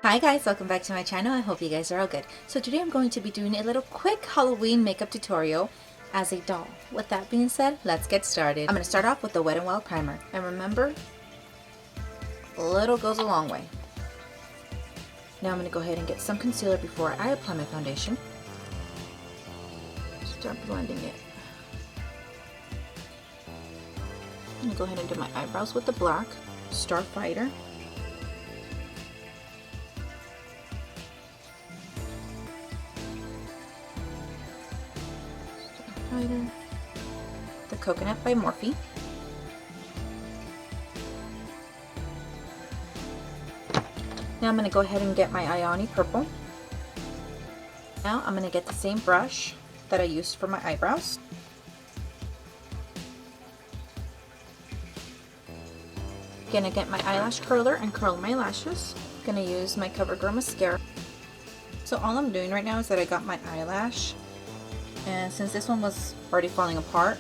Hi guys, welcome back to my channel. I hope you guys are all good. So today I'm going to be doing a little quick Halloween makeup tutorial as a doll. With that being said, let's get started. I'm going to start off with the Wet n Wild primer. And remember, a little goes a long way. Now I'm going to go ahead and get some concealer before I apply my foundation. Start blending it. I'm going to go ahead and do my eyebrows with the black Starfighter. The Coconut by Morphe. Now I'm going to go ahead and get my Ioni Purple. Now I'm going to get the same brush that I used for my eyebrows. Going to get my eyelash curler and curl my lashes. Going to use my CoverGirl mascara. So all I'm doing right now is that I got my eyelash, and since this one was already falling apart,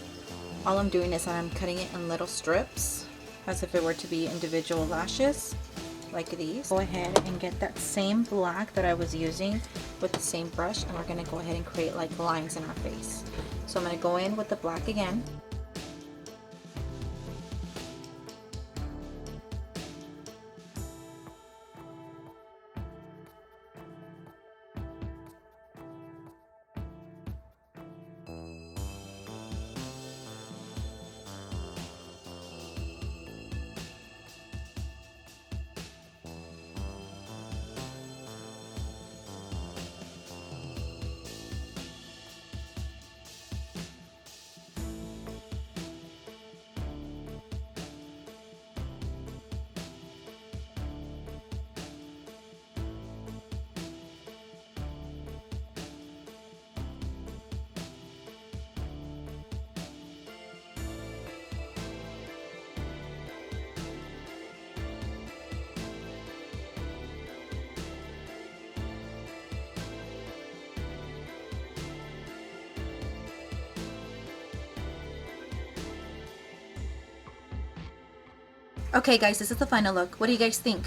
all I'm doing is that I'm cutting it in little strips as if it were to be individual lashes like these. Go ahead and get that same black that I was using with the same brush, and we're going to go ahead and create like lines in our face. So I'm going to go in with the black again. Okay guys, this is the final look. What do you guys think?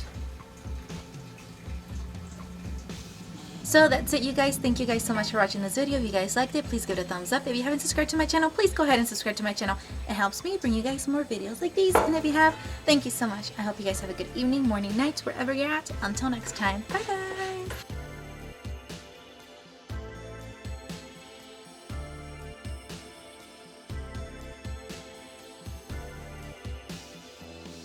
So that's it, you guys. Thank you guys so much for watching this video. If you guys liked it, please give it a thumbs up. If you haven't subscribed to my channel, please go ahead and subscribe to my channel. It helps me bring you guys more videos like these. And if you have, thank you so much. I hope you guys have a good evening, morning, night, wherever you're at. Until next time, bye guys.